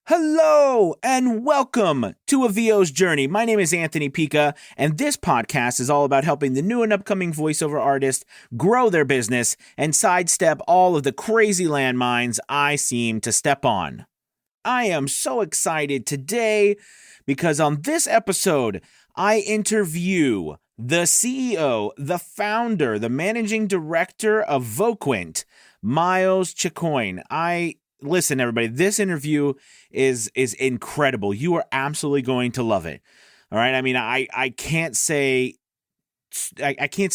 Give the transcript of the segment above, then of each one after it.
Hello and welcome to A VO's Journey. My name is Anthony Pica, and this podcast is all about helping the new and upcoming voiceover artists grow their business and sidestep all of the crazy landmines I seem to step on. I am so excited today because on this episode, I interview the CEO, the founder, the managing director of Voquent, Miles Chicoine. Listen, everybody, this interview is incredible. You are absolutely going to love it. All right. I mean, I can't say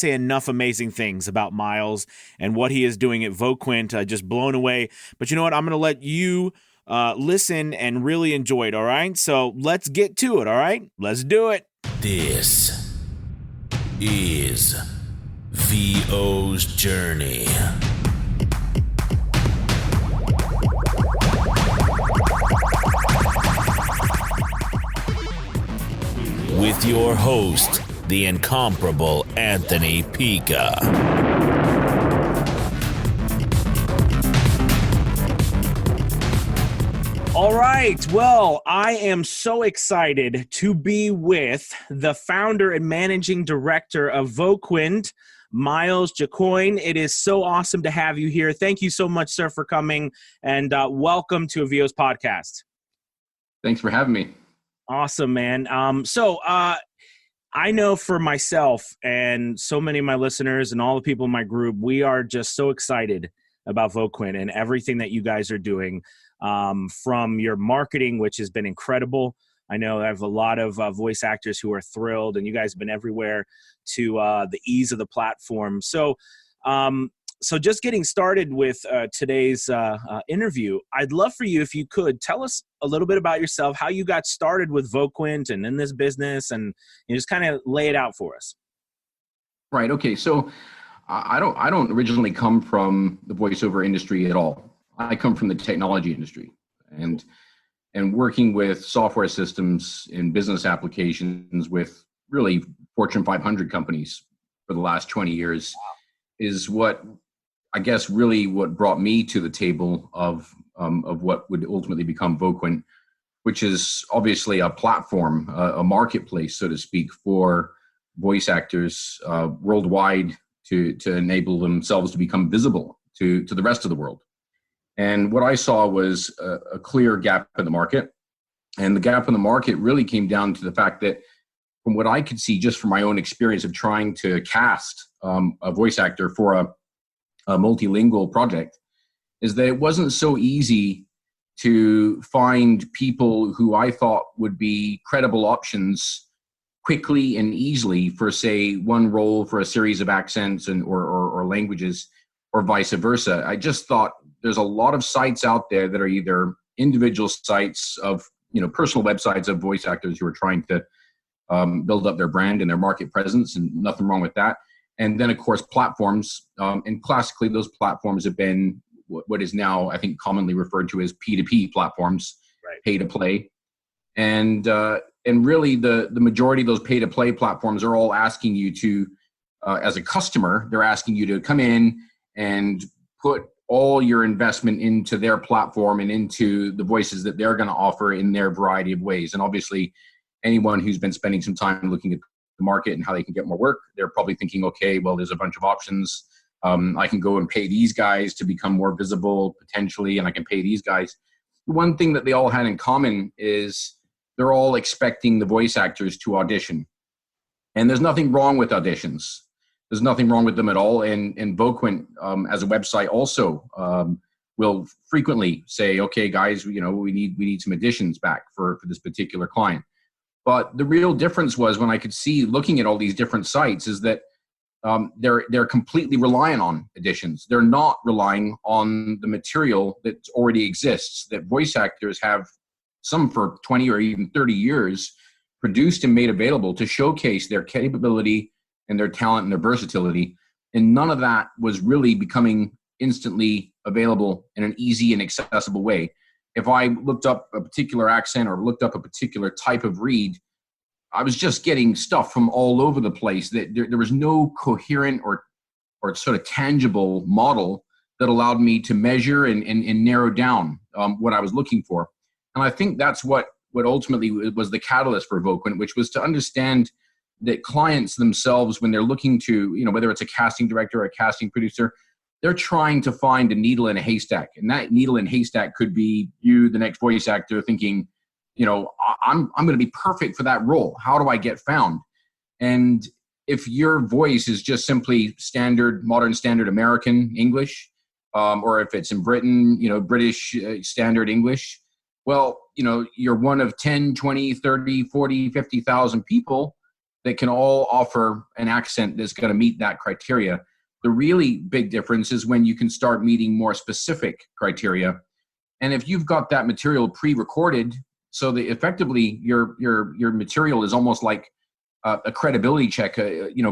enough amazing things about Miles and what he is doing at Voquent. Just blown away. But you know what? I'm going to let you listen and really enjoy it. All right. So let's get to it. All right. Let's do it. This is VO's Journey. With your host, the incomparable Anthony Pica. All right. Well, I am so excited to be with the founder and managing director of Voquent, Miles Chicoine. It is so awesome to have you here. Thank you so much, sir, for coming, and welcome to VO's podcast. Thanks for having me. Awesome, man. I know for myself and so many of my listeners and all the people in my group, we are just so excited about Voquent and everything that you guys are doing, from your marketing, which has been incredible. I know I have a lot of voice actors who are thrilled, and you guys have been everywhere, to the ease of the platform. So just getting started with today's interview, I'd love for you, if you could, tell us a little bit about yourself, how you got started with Voquent and in this business, and you just kind of lay it out for us. Right. Okay. So I don't originally come from the voiceover industry at all. I come from the technology industry, and working with software systems and business applications with really Fortune 500 companies for the last 20 years is what, I guess, really what brought me to the table of what would ultimately become Voquent, which is obviously a platform, a marketplace, so to speak, for voice actors worldwide to enable themselves to become visible to the rest of the world. And what I saw was a clear gap in the market. And the gap in the market really came down to the fact that, from what I could see just from my own experience of trying to cast a voice actor for a multilingual project, is that it wasn't so easy to find people who I thought would be credible options quickly and easily for, say, one role for a series of accents or languages, or vice versa. I just thought there's a lot of sites out there that are either individual sites of, personal websites of voice actors who are trying to build up their brand and their market presence, and nothing wrong with that. And then, of course, platforms. And classically, those platforms have been what is now, I think, commonly referred to as P2P platforms, right? Pay to play. And really, the majority of those pay to play platforms are all asking you to, as a customer, they're asking you to come in and put all your investment into their platform and into the voices that they're going to offer in their variety of ways. And obviously, anyone who's been spending some time looking at the market and how they can get more work, they're probably thinking, okay, well, there's a bunch of options. I can go and pay these guys to become more visible potentially, and I can pay these guys. One thing that they all had in common is they're all expecting the voice actors to audition. And there's nothing wrong with auditions. There's nothing wrong with them at all. And Voquent, as a website, also will frequently say, okay, guys, we need some additions back for this particular client. But the real difference was, when I could see, looking at all these different sites, is that they're completely reliant on additions. They're not relying on the material that already exists, that voice actors have, some for 20 or even 30 years, produced and made available to showcase their capability and their talent and their versatility. And none of that was really becoming instantly available in an easy and accessible way. If I looked up a particular accent or looked up a particular type of read, I was just getting stuff from all over the place. That there was no coherent or sort of tangible model that allowed me to measure and narrow down what I was looking for. And I think that's what ultimately was the catalyst for Voquent, which was to understand that clients themselves, when they're looking to, whether it's a casting director or a casting producer, they're trying to find a needle in a haystack. And that needle in haystack could be you, the next voice actor, thinking, I'm going to be perfect for that role. How do I get found? And if your voice is just simply modern standard American English, or if it's in Britain, British standard English, well, you're one of 10, 20, 30, 40, 50,000 people that can all offer an accent that's going to meet that criteria. The really big difference is when you can start meeting more specific criteria. And if you've got that material pre-recorded, so that effectively your material is almost like a credibility check,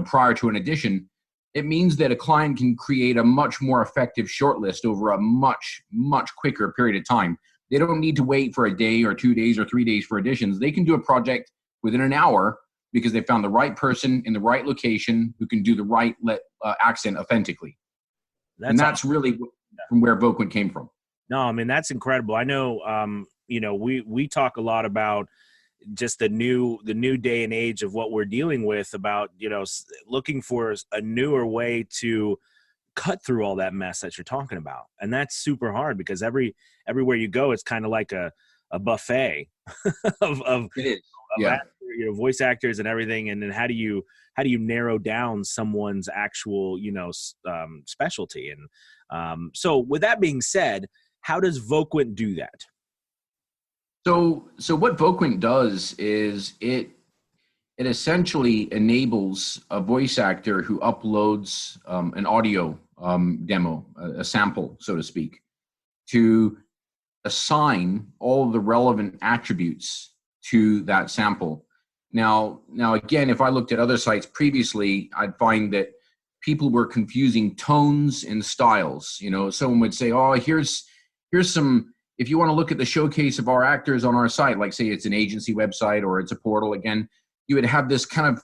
prior to an audition, it means that a client can create a much more effective shortlist over a much, much quicker period of time. They don't need to wait for a day or 2 days or 3 days for auditions. They can do a project within an hour because they found the right person in the right location who can do the right accent authentically. That's really from where Voquent came from. No, I mean, that's incredible. I know, we talk a lot about just the new day and age of what we're dealing with, about, looking for a newer way to cut through all that mess that you're talking about. And that's super hard because everywhere you go, it's kind of like a buffet of it is. Yeah. Voice actors and everything. And then how do you narrow down someone's actual, specialty? And so with that being said, how does Voquent do that? So what Voquent does is it essentially enables a voice actor who uploads an audio demo, a sample, so to speak, to assign all the relevant attributes to that sample. Now again, if I looked at other sites previously, I'd find that people were confusing tones and styles. Someone would say, "Oh, here's some." If you want to look at the showcase of our actors on our site, like say it's an agency website or it's a portal, again, you would have this kind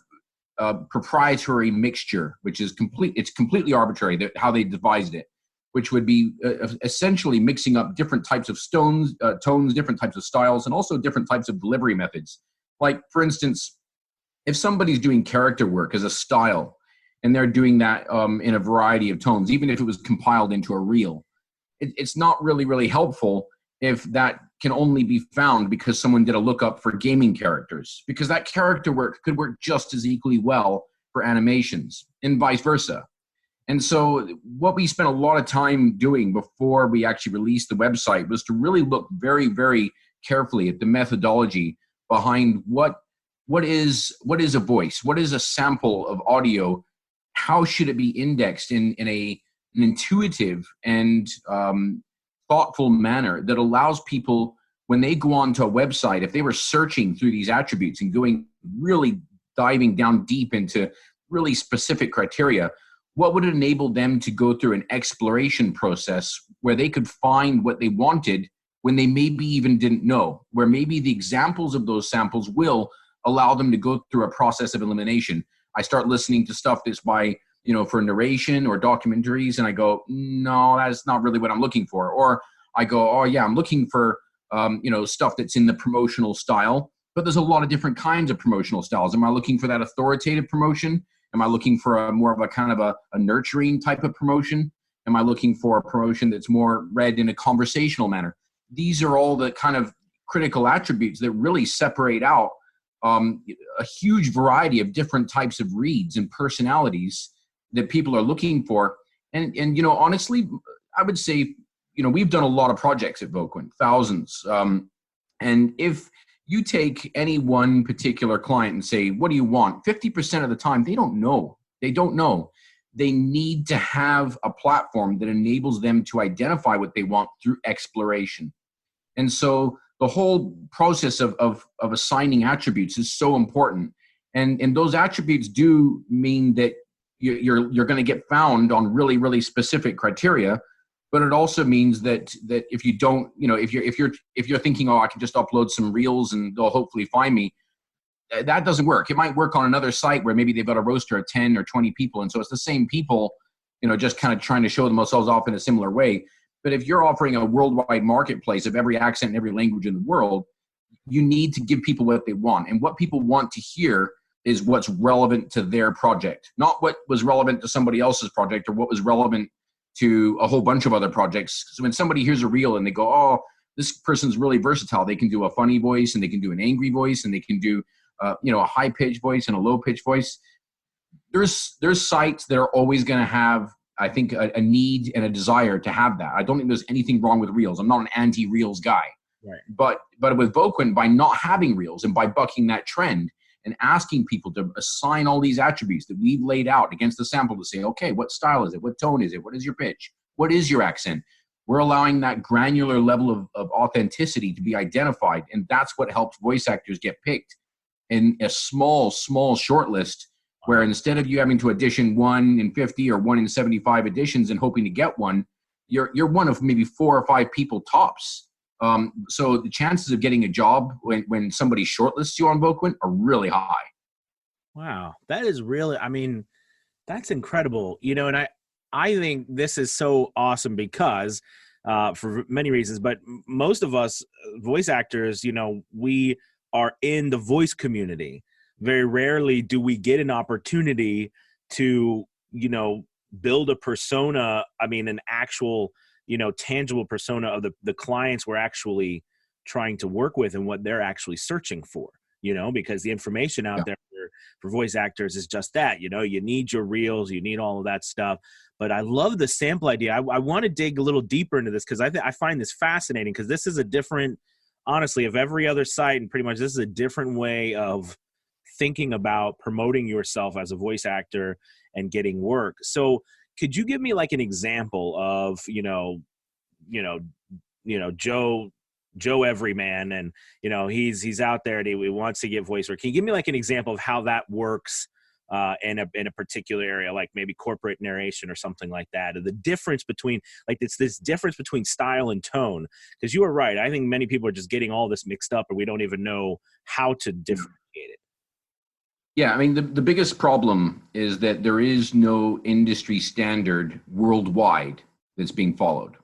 of proprietary mixture, which is completely arbitrary, how they devised it, which would be essentially mixing up different types of tones, different types of styles, and also different types of delivery methods. Like, for instance, if somebody's doing character work as a style, and they're doing that in a variety of tones, even if it was compiled into a reel, it's not really, really helpful if that can only be found because someone did a lookup for gaming characters, because that character work could work just as equally well for animations and vice versa. And so what we spent a lot of time doing before we actually released the website was to really look very, very carefully at the methodology behind what is a voice, what is a sample of audio, how should it be indexed in an intuitive and thoughtful manner that allows people, when they go onto a website, if they were searching through these attributes and really diving down deep into really specific criteria, what would enable them to go through an exploration process where they could find what they wanted when they maybe even didn't know, where maybe the examples of those samples will allow them to go through a process of elimination. I start listening to stuff that's by, for narration or documentaries, and I go, no, that's not really what I'm looking for. Or I go, oh yeah, I'm looking for, stuff that's in the promotional style, but there's a lot of different kinds of promotional styles. Am I looking for that authoritative promotion? Am I looking for more of a kind of a nurturing type of promotion? Am I looking for a promotion that's more read in a conversational manner? These are all the kind of critical attributes that really separate out a huge variety of different types of reads and personalities that people are looking for. And honestly, I would say, we've done a lot of projects at Voquent, thousands. And if you take any one particular client and say, what do you want? 50% of the time, they don't know. They don't know. They need to have a platform that enables them to identify what they want through exploration. And so the whole process of assigning attributes is so important. And those attributes do mean that you're going to get found on really, really specific criteria. But it also means that if you don't, if you're thinking, oh, I can just upload some reels and they'll hopefully find me, that doesn't work. It might work on another site where maybe they've got a roster of 10 or 20 people. And so it's the same people, just kind of trying to show themselves off in a similar way. But if you're offering a worldwide marketplace of every accent and every language in the world, you need to give people what they want. And what people want to hear is what's relevant to their project, not what was relevant to somebody else's project or what was relevant to a whole bunch of other projects. So when somebody hears a reel and they go, oh, this person's really versatile. They can do a funny voice and they can do an angry voice and they can do, a high pitched voice and a low pitched voice. There's sites that are always going to have, I think, a need and a desire to have that. I don't think there's anything wrong with reels. I'm not an anti-reels guy. Right. But with Voquent, by not having reels and by bucking that trend and asking people to assign all these attributes that we've laid out against the sample to say, okay, what style is it? What tone is it? What is your pitch? What is your accent? We're allowing that granular level of authenticity to be identified. And that's what helps voice actors get picked in a small short list, where instead of you having to audition 1 in 50 or 1 in 75 auditions and hoping to get one, you're one of maybe 4 or 5 people tops. So the chances of getting a job when somebody shortlists you on Voquent are really high. Wow. That is really, I mean, that's incredible. And I think this is so awesome because for many reasons, but most of us voice actors, we are in the voice community. Very rarely do we get an opportunity to, build a persona. I mean, an actual, tangible persona of the clients we're actually trying to work with and what they're actually searching for, because the information out there for voice actors is just that, you need your reels, you need all of that stuff. But I love the sample idea. I want to dig a little deeper into this because I find this fascinating because this is a different, honestly, of every other site, and pretty much this is a different way of thinking about promoting yourself as a voice actor and getting work. So could you give me like an example of, Joe Everyman, and, he's out there and he wants to get voice work. Can you give me like an example of how that works in a particular area, like maybe corporate narration or something like that? Or the difference between, like, it's this difference between style and tone, because you are right. I think many people are just getting all this mixed up and we don't even know how to differentiate it. Yeah, I mean, the biggest problem is that there is no industry standard worldwide that's being followed.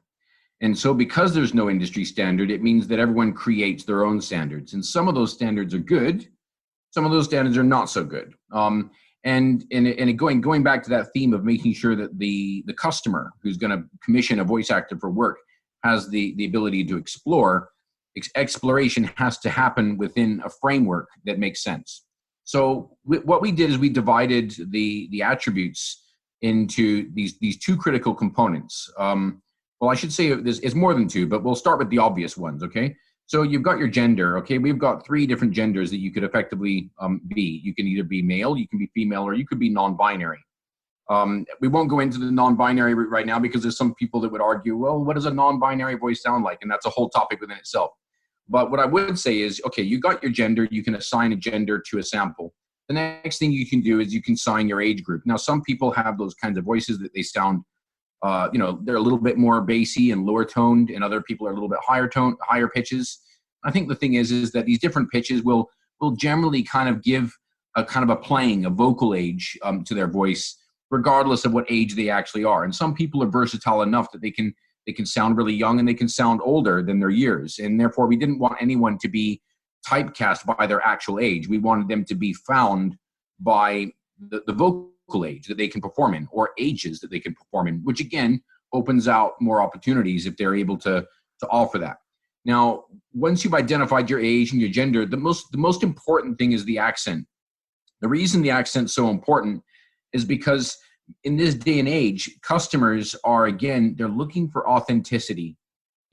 And so because there's no industry standard, it means that everyone creates their own standards. And some of those standards are good. Some of those standards are not so good. And going back to that theme of making sure that the customer who's going to commission a voice actor for work has the ability to explore, exploration has to happen within a framework that makes sense. So what we did is we divided the attributes into these 2 critical components. Well, I should say it's more than 2, but we'll start with the obvious ones, okay? So you've got your gender, okay? We've got 3 different genders that you could effectively be. You can either be male, you can be female, or you could be non-binary. We won't go into the non-binary route right now because there's some people that would argue, well, what does a non-binary voice sound like? And that's a whole topic within itself. But what I would say is, okay, you got your gender, you can assign a gender to a sample. The next thing you can do is you can assign your age group. Now, some people have those kinds of voices that they sound, they're a little bit more bassy and lower toned, and other people are a little bit higher pitches. I think the thing is that these different pitches will generally kind of give a kind of a playing, a vocal age to their voice, regardless of what age they actually are. And some people are versatile enough that they can sound really young and they can sound older than their years. And therefore, we didn't want anyone to be typecast by their actual age. We wanted them to be found by the vocal age that they can perform in, or ages that they can perform in, which again opens out more opportunities if they're able to offer that. Now, once you've identified your age and your gender, the most important thing is the accent. The reason the accent's so important is because in this day and age, customers are, again, they're looking for authenticity.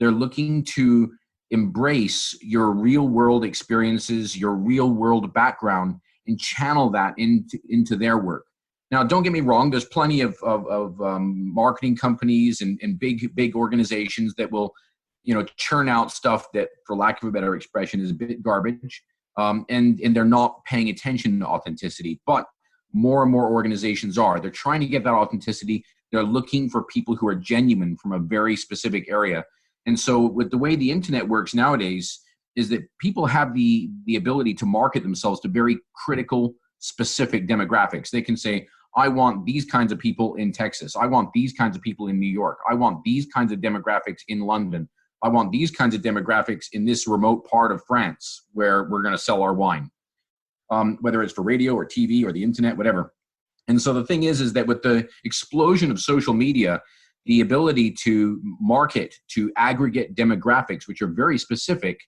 They're looking to embrace your real world experiences, your real world background, and channel that into their work. Now, don't get me wrong. There's plenty of marketing companies and big organizations that will, churn out stuff that, for lack of a better expression, is a bit garbage, and they're not paying attention to authenticity. But more and more organizations are. They're trying to get that authenticity. They're looking for people who are genuine from a very specific area. And so with the way the internet works nowadays is that people have the ability to market themselves to very critical, specific demographics. They can say, I want these kinds of people in Texas. I want these kinds of people in New York. I want these kinds of demographics in London. I want these kinds of demographics in this remote part of France where we're going to sell our wine, whether it's for radio or TV or the internet, whatever. And so the thing is that with the explosion of social media, the ability to market to aggregate demographics, which are very specific,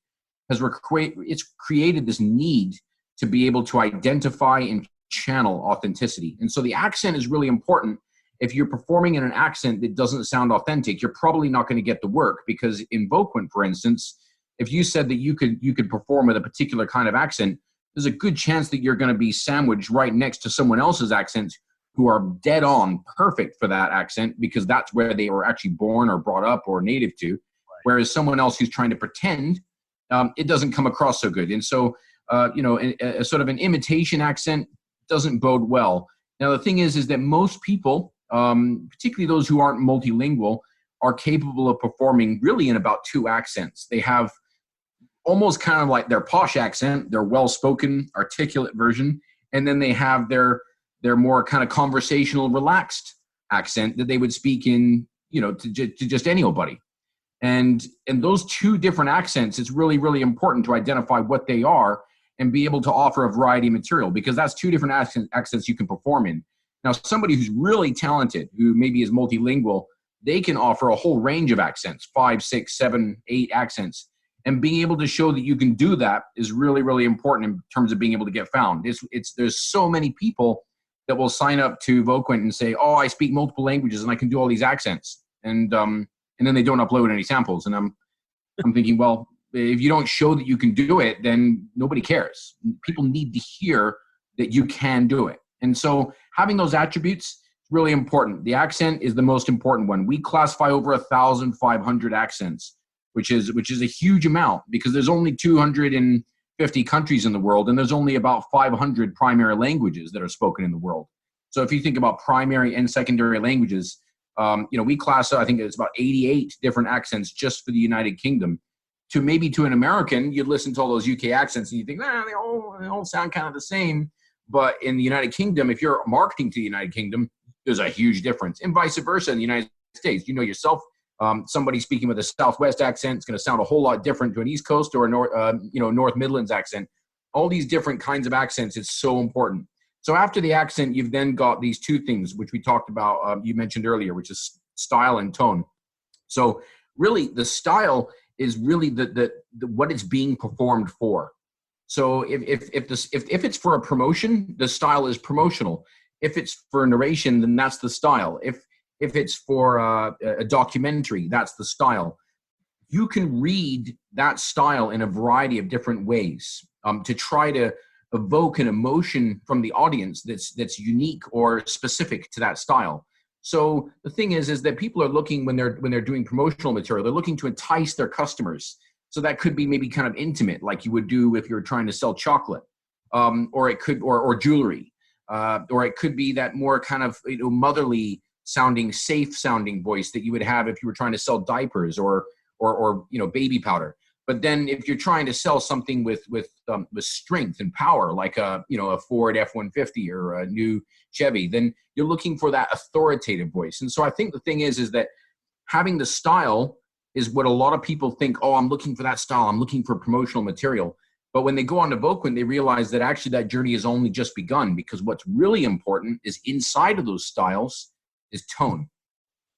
it's created this need to be able to identify and channel authenticity. And so the accent is really important. If you're performing in an accent that doesn't sound authentic, you're probably not going to get the work, because in Voquent, for instance, if you said that you could perform with a particular kind of accent, there's a good chance that you're going to be sandwiched right next to someone else's accent who are dead on perfect for that accent, because that's where they were actually born or brought up or native to. Right. Whereas someone else who's trying to pretend, it doesn't come across so good. And so, a sort of an imitation accent doesn't bode well. Now, the thing is that most people, particularly those who aren't multilingual, are capable of performing really in about two accents. They have almost kind of like their posh accent, their well-spoken, articulate version, and then they have their more kind of conversational, relaxed accent that they would speak in, to just anybody. And those two different accents, it's really, really important to identify what they are and be able to offer a variety of material, because that's two different accents you can perform in. Now, somebody who's really talented, who maybe is multilingual, they can offer a whole range of accents, 5, 6, 7, 8 accents. And being able to show that you can do that is really, really important in terms of being able to get found. There's so many people that will sign up to Voquent and say, oh, I speak multiple languages and I can do all these accents. And then they don't upload any samples. And I'm thinking, well, if you don't show that you can do it, then nobody cares. People need to hear that you can do it. And so having those attributes is really important. The accent is the most important one. We classify over 1,500 accents, which is a huge amount, because there's only 250 countries in the world, and there's only about 500 primary languages that are spoken in the world. So if you think about primary and secondary languages, we classify, I think it's about 88 different accents just for the United Kingdom. To an American, you'd listen to all those UK accents and you think, they all sound kind of the same. But in the United Kingdom, if you're marketing to the United Kingdom, there's a huge difference. And vice versa in the United States. You know yourself, somebody speaking with a Southwest accent is going to sound a whole lot different to an East Coast or a North Midlands accent. All these different kinds of accents is so important. So after the accent, you've then got these two things, which we talked about, you mentioned earlier, which is style and tone. So really, the style is really the what it's being performed for. So if it's for a promotion, the style is promotional. If it's for narration, then that's the style. If it's for a documentary, that's the style. You can read that style in a variety of different ways to try to evoke an emotion from the audience that's unique or specific to that style. So the thing is that people are looking when they're doing promotional material, they're looking to entice their customers. So that could be maybe kind of intimate, like you would do if you're trying to sell chocolate, or it could or jewelry, or it could be that more kind of motherly sounding, safe sounding voice that you would have if you were trying to sell diapers or baby powder. But then if you're trying to sell something with strength and power, like a Ford F-150 or a new Chevy, then you're looking for that authoritative voice. And so I think the thing is that having the style is what a lot of people think, oh, I'm looking for that style, I'm looking for promotional material. But when they go on to Voquent, they realize that actually that journey has only just begun, because what's really important is inside of those styles is tone.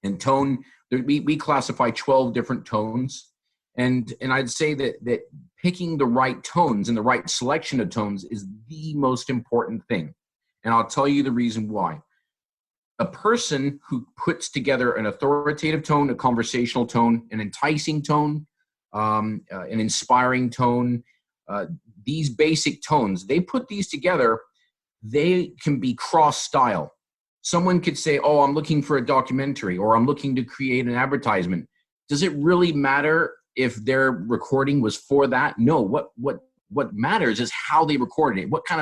And tone, we classify 12 different tones. And I'd say that picking the right tones and the right selection of tones is the most important thing. And I'll tell you the reason why. A person who puts together an authoritative tone, a conversational tone, an enticing tone, an inspiring tone, these basic tones, they put these together, they can be cross-style. Someone could say, oh, I'm looking for a documentary, or I'm looking to create an advertisement. Does it really matter if their recording was for that? No, what matters is how they recorded it. What kind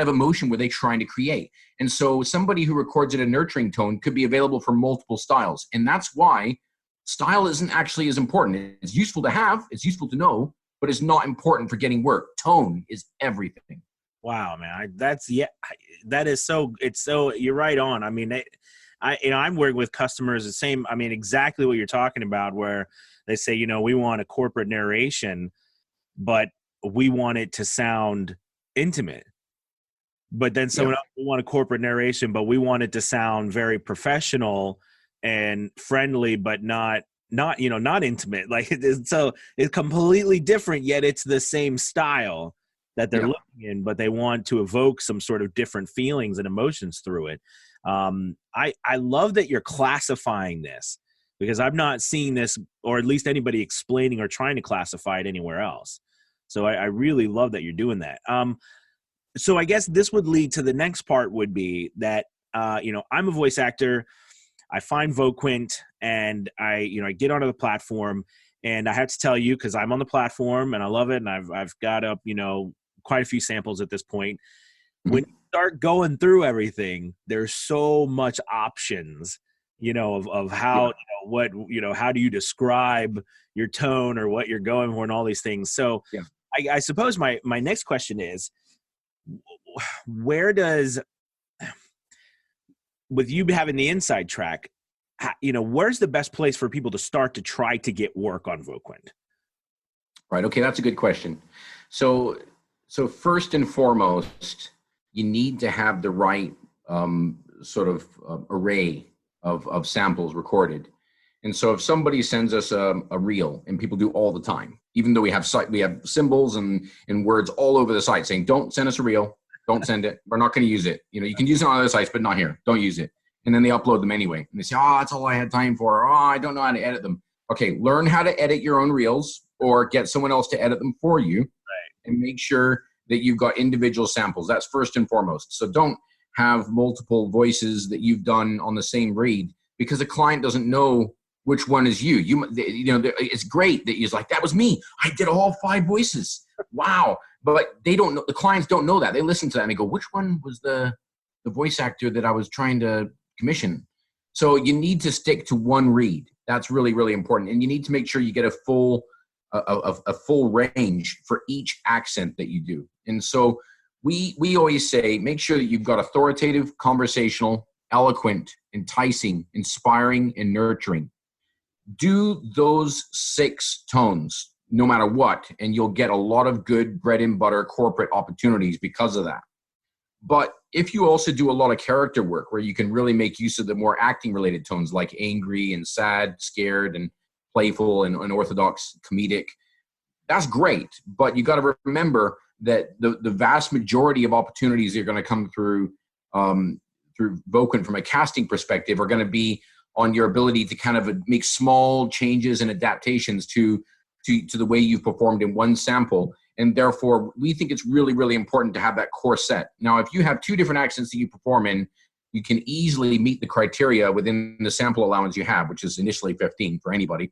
of emotion were they trying to create? And so somebody who records in a nurturing tone could be available for multiple styles. And that's why style isn't actually as important. It's useful to have, it's useful to know, but it's not important for getting work. Tone is everything. Wow, man. That is so, it's so, you're right on. I mean, I'm working with customers the same, I mean, exactly what you're talking about, where they say, we want a corporate narration, but we want it to sound intimate. But then Yeah. someone else will want a corporate narration, but we want it to sound very professional and friendly, but not intimate. Like so it's completely different, yet it's the same style that they're Yeah. looking in, but they want to evoke some sort of different feelings and emotions through it. I love that you're classifying this, because I've not seen this, or at least anybody explaining or trying to classify it anywhere else. So I really love that you're doing that. So I guess this would lead to the next part, would be that, I'm a voice actor. I find Voquent, and I get onto the platform, and I have to tell you, because I'm on the platform and I love it, and I've got up, quite a few samples at this point. When you start going through everything, there's so much options, of how, Yeah. how do you describe your tone or what you're going for and all these things. So Yeah. I suppose my next question is, where does, with you having the inside track, where's the best place for people to start to try to get work on Voquent? Right. Okay. That's a good question. So first and foremost, you need to have the right sort of array of samples recorded. And so if somebody sends us a reel, and people do all the time, even though we have symbols and words all over the site saying, don't send us a reel, don't send it, we're not going to use it. You can use it on other sites, but not here. Don't use it. And then they upload them anyway. And they say, that's all I had time for. Oh, I don't know how to edit them. Okay, learn how to edit your own reels, or get someone else to edit them for you. Right. And make sure that you've got individual samples. That's first and foremost. So don't have multiple voices that you've done on the same read, because the client doesn't know which one is you. It's great that you're like, that was me. I did all 5 voices. Wow. But they don't know. The clients don't know that. They listen to that and they go, which one was the voice actor that I was trying to commission? So you need to stick to one read. That's really, really important. And you need to make sure you get a full range for each accent that you do. And so we always say, make sure that you've got authoritative, conversational, eloquent, enticing, inspiring, and nurturing. Do those 6 tones no matter what, and you'll get a lot of good bread and butter corporate opportunities because of that. But if you also do a lot of character work where you can really make use of the more acting related tones, like angry and sad, scared and playful and unorthodox, comedic, that's great. But you got to remember that the vast majority of opportunities that are going to come through Voquent from a casting perspective are going to be on your ability to kind of make small changes and adaptations to the way you've performed in one sample. And therefore, we think it's really, really important to have that core set. Now, if you have 2 different accents that you perform in, you can easily meet the criteria within the sample allowance you have, which is initially 15 for anybody.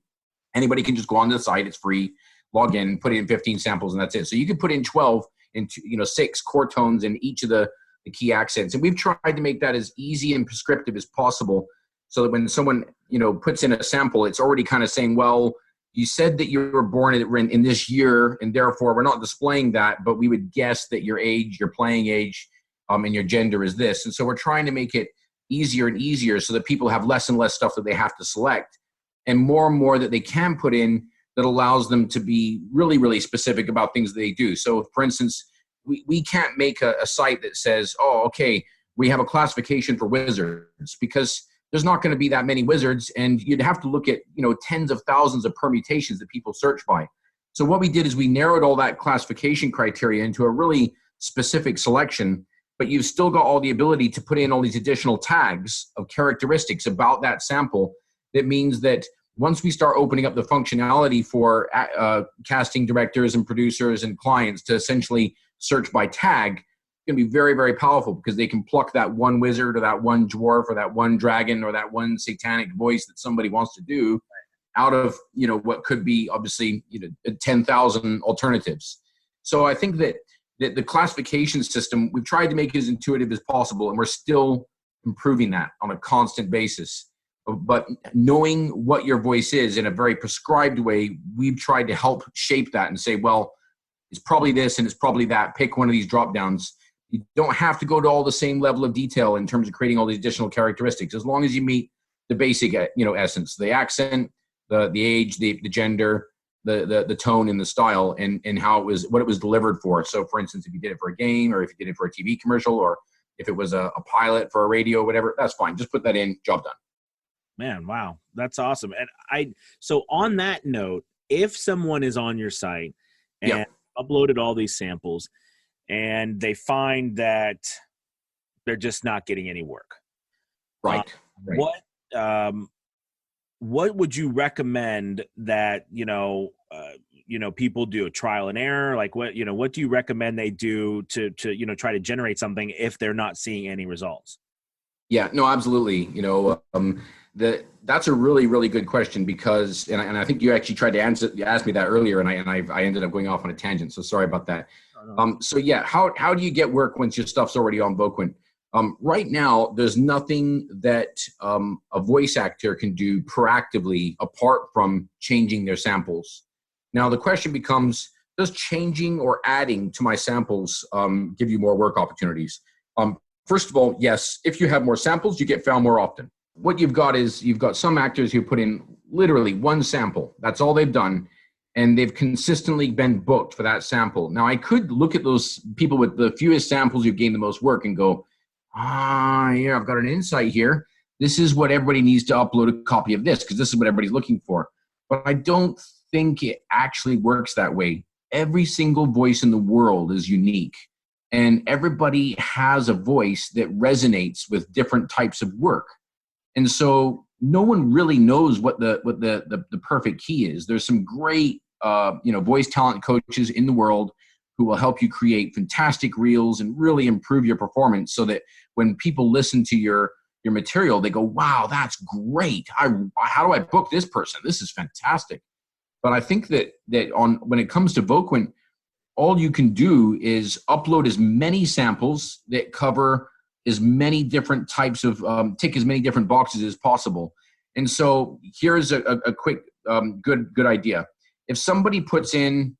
Anybody can just go on the site. It's free. Log in, put in 15 samples, and that's it. So you can put in 12 into 6 core tones in each of the key accents. And we've tried to make that as easy and prescriptive as possible, so that when someone puts in a sample, it's already kind of saying, well, you said that you were born in this year, and therefore we're not displaying that, but we would guess that your age, your playing age, and your gender is this. And so we're trying to make it easier and easier so that people have less and less stuff that they have to select, and more that they can put in that allows them to be really, really specific about things that they do. So for instance, we can't make a site that says, oh, okay, we have a classification for wizards, because there's not going to be that many wizards, and you'd have to look at tens of thousands of permutations that people search by. So what we did is we narrowed all that classification criteria into a really specific selection, but you've still got all the ability to put in all these additional tags of characteristics about that sample. That means that once we start opening up the functionality for casting directors and producers and clients to essentially search by tag, going to be very, very powerful, because they can pluck that one wizard or that one dwarf or that one dragon or that one satanic voice that somebody wants to do out of what could be obviously 10,000 alternatives. So I think that the classification system, we've tried to make it as intuitive as possible, and we're still improving that on a constant basis. But knowing what your voice is in a very prescribed way, we've tried to help shape that and say, well, it's probably this and it's probably that. Pick one of these drop downs. You don't have to go to all the same level of detail in terms of creating all these additional characteristics, as long as you meet the basic, essence, the accent, the age, the gender, the tone and the style, and how what it was delivered for. So for instance, if you did it for a game, or if you did it for a TV commercial, or if it was a pilot for a radio, whatever, that's fine. Just put that in, job done. Man, wow. That's awesome. And so on that note, if someone is on your site and uploaded all these samples and they find that they're just not getting any work. Right. What would you recommend that, people do? A trial and error? Like what do you recommend they do to try to generate something if they're not seeing any results? Yeah, no, absolutely. That's a really, really good question, because, and I think you actually tried to ask me that earlier, and I ended up going off on a tangent. So sorry about that. So yeah, how do you get work once your stuff's already on Voquent? Right now, there's nothing that a voice actor can do proactively apart from changing their samples. Now, the question becomes, does changing or adding to my samples give you more work opportunities? First of all, yes, if you have more samples, you get found more often. What you've got is some actors who put in literally one sample. That's all they've done. And they've consistently been booked for that sample. Now, I could look at those people with the fewest samples who've gained the most work and go, yeah, I've got an insight here. This is what everybody needs to upload a copy of this, because this is what everybody's looking for. But I don't think it actually works that way. Every single voice in the world is unique. And everybody has a voice that resonates with different types of work. And so no one really knows what the perfect key is. There's some great voice talent coaches in the world who will help you create fantastic reels and really improve your performance, so that when people listen to your material, they go, wow, that's great. How do I book this person? This is fantastic. But I think that when it comes to Voquent, all you can do is upload as many samples that cover as many different types of, tick as many different boxes as possible. And so here's a quick, good idea. If somebody puts in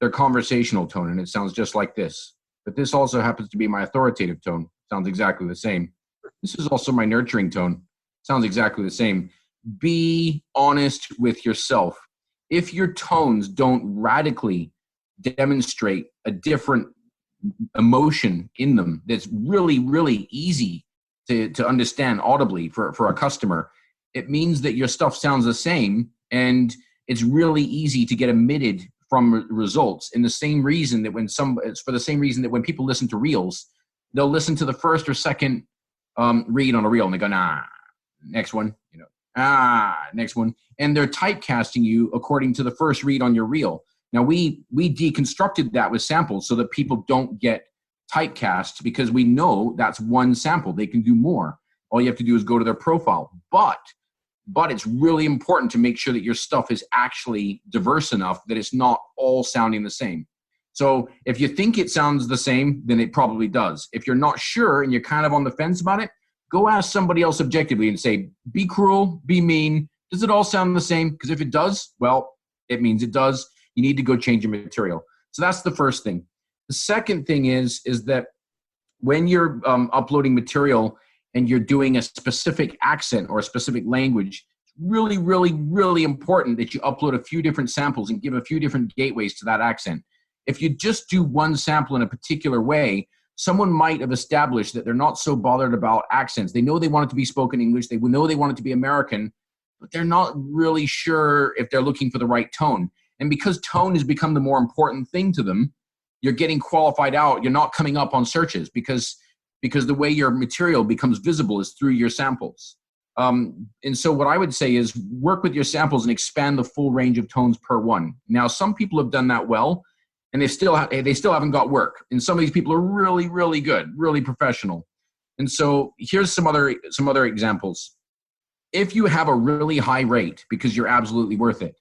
their conversational tone and it sounds just like this, but this also happens to be my authoritative tone, sounds exactly the same. This is also my nurturing tone, sounds exactly the same. Be honest with yourself. If your tones don't radically demonstrate a different emotion in them that's really, really easy to understand audibly for a customer, it means that your stuff sounds the same, and it's really easy to get omitted from results. In the same reason that it's for the same reason that when people listen to reels, they'll listen to the first or second read on a reel and they go, nah, next one, next one. And they're typecasting you according to the first read on your reel. Now, we deconstructed that with samples so that people don't get typecast, because we know that's one sample. They can do more. All you have to do is go to their profile. But it's really important to make sure that your stuff is actually diverse enough that it's not all sounding the same. So if you think it sounds the same, then it probably does. If you're not sure and you're kind of on the fence about it, go ask somebody else objectively and say, be cruel, be mean. Does it all sound the same? Because if it does, well, it means it does. You need to go change your material. So that's the first thing. The second thing is that when you're uploading material and you're doing a specific accent or a specific language, it's really, really, really important that you upload a few different samples and give a few different gateways to that accent. If you just do one sample in a particular way, someone might have established that they're not so bothered about accents. They know they want it to be spoken English. They know they want it to be American, but they're not really sure if they're looking for the right tone. And because tone has become the more important thing to them, you're getting qualified out. You're not coming up on searches because the way your material becomes visible is through your samples. And so what I would say is work with your samples and expand the full range of tones per one. Now, some people have done that well, and they still haven't got work. And some of these people are really, really good, really professional. And so here's some other examples. If you have a really high rate because you're absolutely worth it,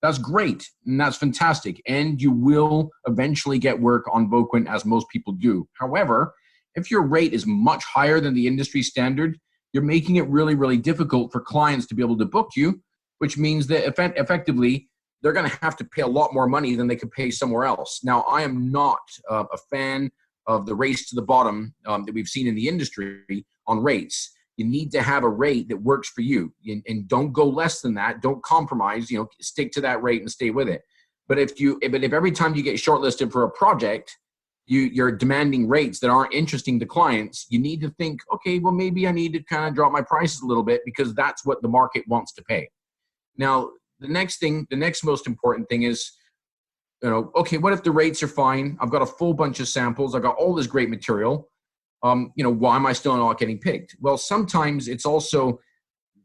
that's great, and that's fantastic, and you will eventually get work on Voquent, as most people do. However, if your rate is much higher than the industry standard, you're making it really, really difficult for clients to be able to book you, which means that effectively they're going to have to pay a lot more money than they could pay somewhere else. Now, I am not a fan of the race to the bottom that we've seen in the industry on rates. You need to have a rate that works for you, and don't go less than that. Don't compromise. Stick to that rate and stay with it. But if every time you get shortlisted for a project, you're demanding rates that aren't interesting to clients, you need to think, okay, well, maybe I need to kind of drop my prices a little bit because that's what the market wants to pay. Now, the next most important thing is, okay, what if the rates are fine? I've got a full bunch of samples. I've got all this great material. Why am I still not getting picked? Well, sometimes it's also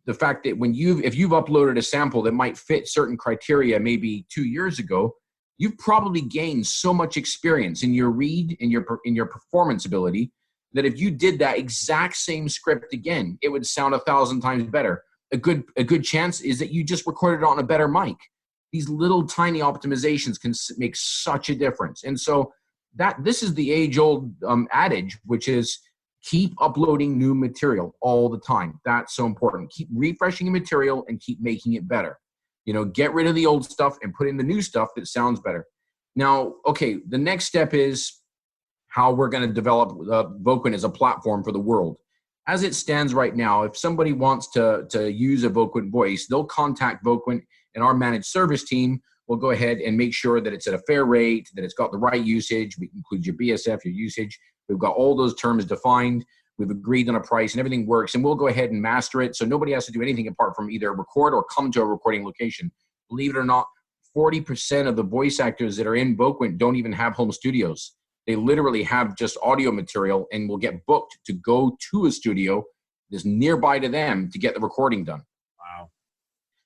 the fact that if you've uploaded a sample that might fit certain criteria maybe 2 years ago, you've probably gained so much experience in your read, in your performance ability, that if you did that exact same script again, it would sound 1,000 times better. A good chance is that you just recorded it on a better mic. These little tiny optimizations can make such a difference. And so this is the age-old adage, which is keep uploading new material all the time. That's so important. Keep refreshing your material and keep making it better. Get rid of the old stuff and put in the new stuff that sounds better. Now, okay, the next step is how we're going to develop Voquent as a platform for the world. As it stands right now, if somebody wants to use a Voquent voice, they'll contact Voquent, and our managed service team will go ahead and make sure that it's at a fair rate, that it's got the right usage. We include your BSF, your usage. We've got all those terms defined. We've agreed on a price and everything works, and we'll go ahead and master it so nobody has to do anything apart from either record or come to a recording location. Believe it or not, 40% of the voice actors that are in Voquent don't even have home studios. They literally have just audio material and will get booked to go to a studio that's nearby to them to get the recording done. Wow.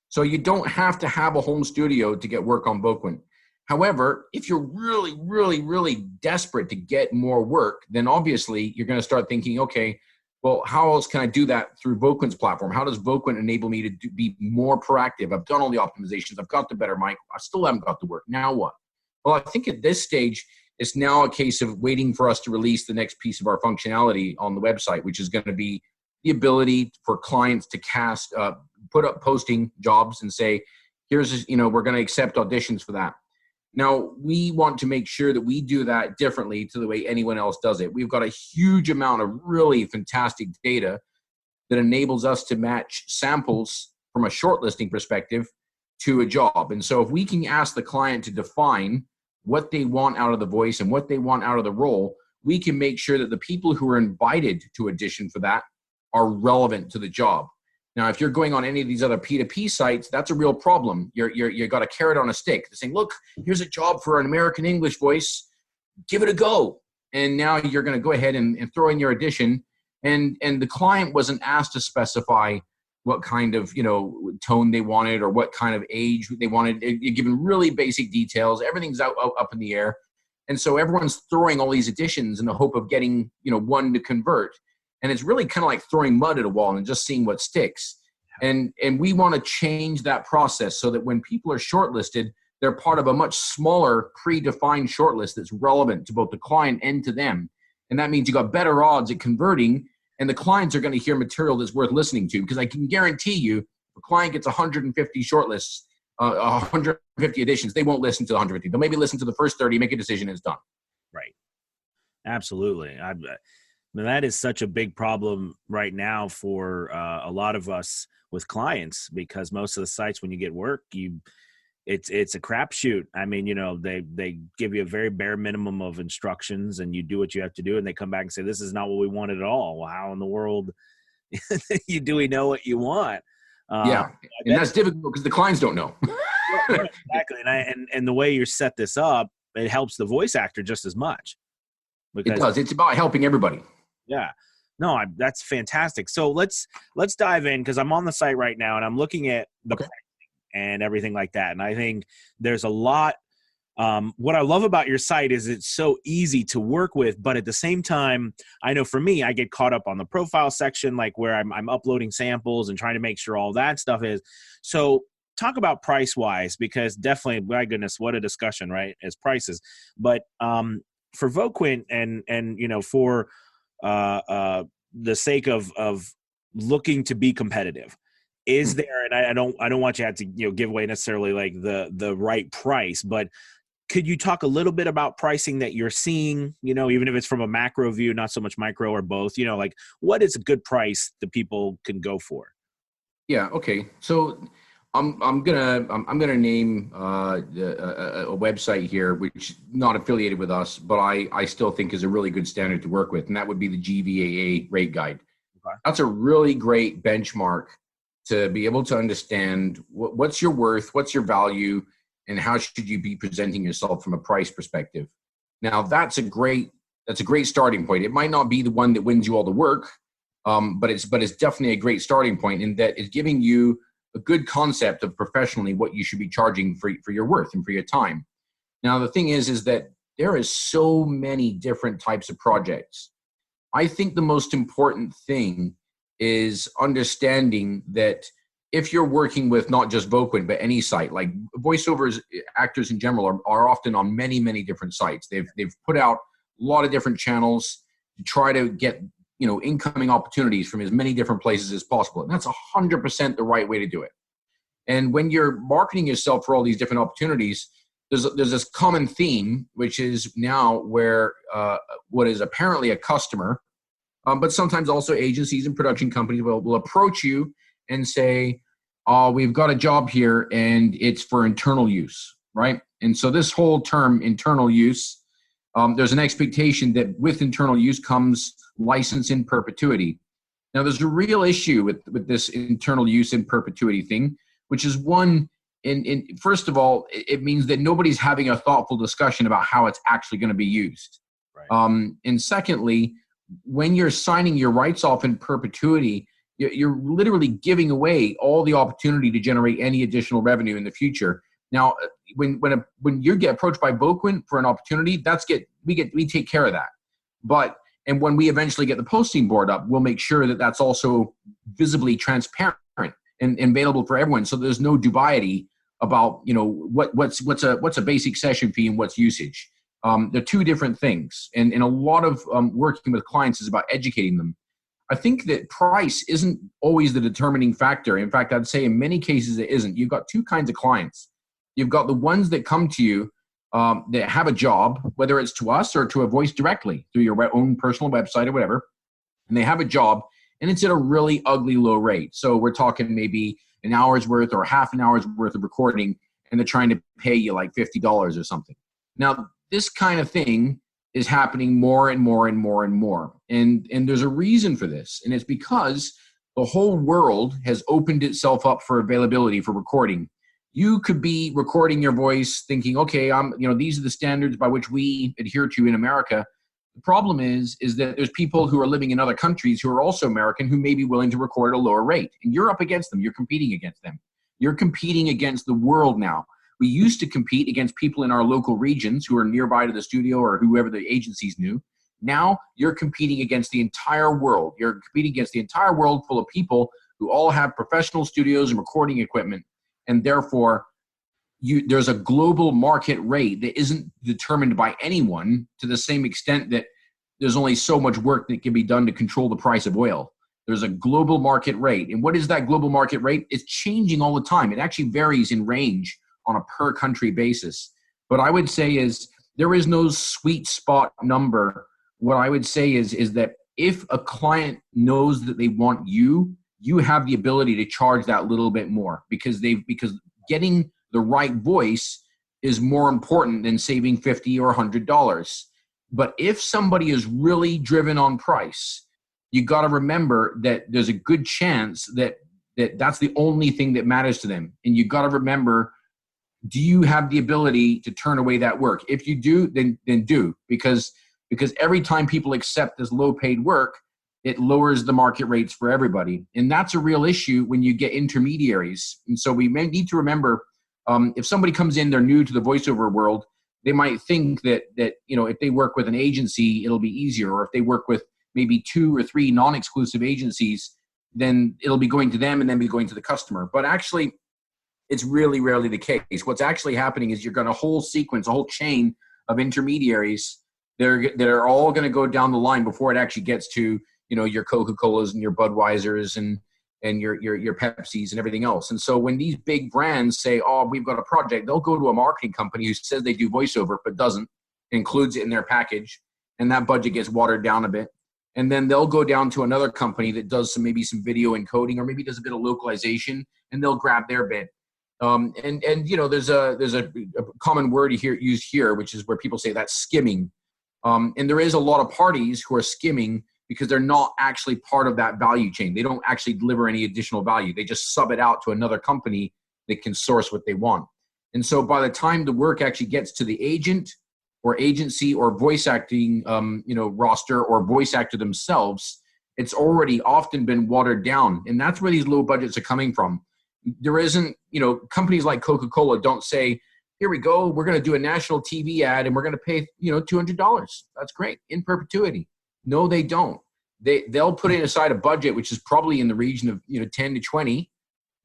So you don't have to have a home studio to get work on Voquent. However, if you're really, really, really desperate to get more work, then obviously you're going to start thinking, okay, well, how else can I do that through Voquent's platform? How does Voquent enable me to be more proactive? I've done all the optimizations. I've got the better mic. I still haven't got the work. Now what? Well, I think at this stage, it's now a case of waiting for us to release the next piece of our functionality on the website, which is going to be the ability for clients to put up posting jobs and say, we're going to accept auditions for that. Now, we want to make sure that we do that differently to the way anyone else does it. We've got a huge amount of really fantastic data that enables us to match samples from a shortlisting perspective to a job. And so if we can ask the client to define what they want out of the voice and what they want out of the role, we can make sure that the people who are invited to audition for that are relevant to the job. Now, if you're going on any of these other P2P sites, that's a real problem. You got a carrot on a stick. They're saying, look, here's a job for an American English voice. Give it a go. And now you're going to go ahead and throw in your audition. And the client wasn't asked to specify what kind of tone they wanted or what kind of age they wanted. You're given really basic details. Everything's up in the air. And so everyone's throwing all these auditions in the hope of getting one to convert. And it's really kind of like throwing mud at a wall and just seeing what sticks. And we want to change that process so that when people are shortlisted, they're part of a much smaller predefined shortlist that's relevant to both the client and to them. And that means you got better odds at converting, and the clients are going to hear material that's worth listening to. Because I can guarantee you, if a client gets 150 shortlists, 150 auditions, they won't listen to the 150. They'll maybe listen to the first 30, make a decision, and it's done. Right. Absolutely. That is such a big problem right now for a lot of us with clients, because most of the sites, when you get work, it's a crapshoot. I mean, they give you a very bare minimum of instructions, and you do what you have to do, and they come back and say, this is not what we wanted at all. Well, how in the world do we know what you want? Yeah, and that's difficult because the clients don't know. Exactly, and the way you set this up, it helps the voice actor just as much. It does. It's about helping everybody. Yeah. No, that's fantastic. So let's dive in, because I'm on the site right now and I'm looking at the pricing and everything like that. And I think there's a lot. What I love about your site is it's so easy to work with, but at the same time, I know for me, I get caught up on the profile section, like where I'm uploading samples and trying to make sure all that stuff is. So talk about price wise, because definitely, my goodness, what a discussion, right? As prices, but for Voquent and for the sake of looking to be competitive, is there, and I don't want you to have to, give away necessarily like the right price, but could you talk a little bit about pricing that you're seeing, even if it's from a macro view, not so much micro, or both, like what is a good price that people can go for? Yeah. Okay. So I'm gonna name a website here, which is not affiliated with us, but I still think is a really good standard to work with, and that would be the GVAA rate guide. Okay. That's a really great benchmark to be able to understand what's your worth, what's your value, and how should you be presenting yourself from a price perspective. Now that's a great starting point. It might not be the one that wins you all the work, but it's definitely a great starting point in that it's giving you a good concept of professionally what you should be charging for your worth and for your time. Now the thing is that there is so many different types of projects. I think the most important thing is understanding that if you're working with not just Voquent, but any site, like voiceovers, actors in general are often on many, many different sites. They've put out a lot of different channels to try to get, incoming opportunities from as many different places as possible. And that's 100% the right way to do it. And when you're marketing yourself for all these different opportunities, there's this common theme, which is now where what is apparently a customer, but sometimes also agencies and production companies will approach you and say, oh, we've got a job here and it's for internal use, right? And so this whole term, internal use, there's an expectation that with internal use comes license in perpetuity. Now, there's a real issue with this internal use in perpetuity thing, which is one, first of all, it means that nobody's having a thoughtful discussion about how it's actually going to be used. Right. And secondly, when you're signing your rights off in perpetuity, you're literally giving away all the opportunity to generate any additional revenue in the future. Now, when you get approached by Voquent for an opportunity, we take care of that. And when we eventually get the posting board up, we'll make sure that that's also visibly transparent and available for everyone. So there's no dubiety about what's a basic session fee and what's usage. They're two different things, and a lot of working with clients is about educating them. I think that price isn't always the determining factor. In fact, I'd say in many cases it isn't. You've got two kinds of clients. You've got the ones that come to you that have a job, whether it's to us or to a voice directly through your own personal website or whatever, and they have a job and it's at a really ugly low rate. So we're talking maybe an hour's worth or half an hour's worth of recording, and they're trying to pay you like $50 or something. Now, this kind of thing is happening more and more and more and more. And there's a reason for this. And it's because the whole world has opened itself up for availability for recording. You could be recording your voice thinking, okay, these are the standards by which we adhere to in America. The problem is that there's people who are living in other countries who are also American who may be willing to record at a lower rate. And you're up against them. You're competing against them. You're competing against the world now. We used to compete against people in our local regions who are nearby to the studio or whoever the agencies knew. Now you're competing against the entire world. You're competing against the entire world full of people who all have professional studios and recording equipment. And therefore, there's a global market rate that isn't determined by anyone to the same extent that there's only so much work that can be done to control the price of oil. There's a global market rate. And what is that global market rate? It's changing all the time. It actually varies in range on a per country basis. What I would say is there is no sweet spot number. What I would say is that if a client knows that they want you have the ability to charge that little bit more because getting the right voice is more important than saving $50 or $100. But if somebody is really driven on price, you got to remember that there's a good chance that that's the only thing that matters to them. And you got to remember, do you have the ability to turn away that work? If you do, then do, because every time people accept this low paid work, it lowers the market rates for everybody. And that's a real issue when you get intermediaries. And so we may need to remember, if somebody comes in, they're new to the voiceover world, they might think that if they work with an agency, it'll be easier. Or if they work with maybe 2 or 3 non-exclusive agencies, then it'll be going to them and then be going to the customer. But actually, it's really rarely the case. What's actually happening is you're going to a whole sequence, a whole chain of intermediaries that are all going to go down the line before it actually gets to your Coca-Colas and your Budweisers and and your Pepsis and everything else. And so when these big brands say, oh, we've got a project, they'll go to a marketing company who says they do voiceover, but doesn't, includes it in their package. And that budget gets watered down a bit. And then they'll go down to another company that does maybe some video encoding, or maybe does a bit of localization, and they'll grab their bit. And there's a common word used here, which is where people say that's skimming. And there is a lot of parties who are skimming because they're not actually part of that value chain. They don't actually deliver any additional value. They just sub it out to another company that can source what they want. And so by the time the work actually gets to the agent or agency or voice acting, roster or voice actor themselves, it's already often been watered down. And that's where these low budgets are coming from. There isn't, companies like Coca-Cola don't say, here we go, we're going to do a national TV ad and we're going to pay, $200. That's great, in perpetuity. No, they don't. They'll put aside a budget, which is probably in the region of, 10 to 20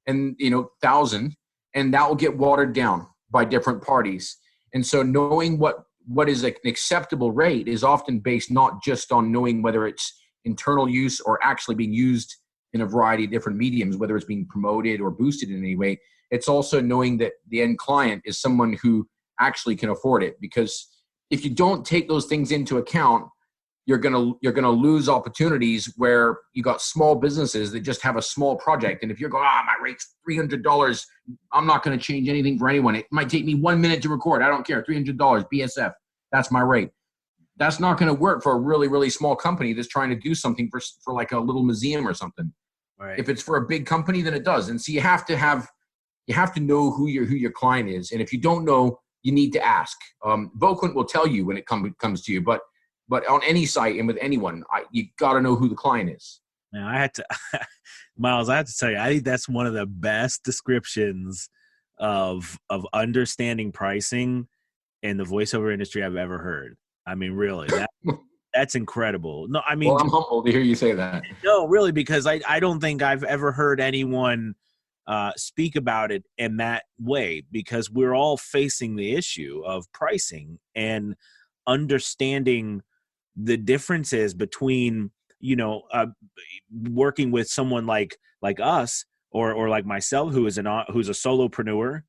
and, 1,000, and that will get watered down by different parties. And so knowing what is an acceptable rate is often based not just on knowing whether it's internal use or actually being used in a variety of different mediums, whether it's being promoted or boosted in any way. It's also knowing that the end client is someone who actually can afford it. Because if you don't take those things into account, you're gonna lose opportunities where you got small businesses that just have a small project. And if you're going, my rate's $300, I'm not gonna change anything for anyone. It might take me 1 minute to record. I don't care. $300 BSF. That's my rate. That's not gonna work for a really, really small company that's trying to do something for like a little museum or something. Right. If it's for a big company, then it does. And so you have to know who your client is. And if you don't know, you need to ask. Voquent will tell you when it comes to you, but on any site and with anyone, you got to know who the client is. Now, I had to, Miles, I have to tell you, I think that's one of the best descriptions of understanding pricing in the voiceover industry I've ever heard. I mean, really, that's incredible. No, I mean, well, I'm humbled to hear you say that. No, really, because I don't think I've ever heard anyone speak about it in that way, because we're all facing the issue of pricing and understanding the differences between, working with someone like us or like myself, who's a solopreneur,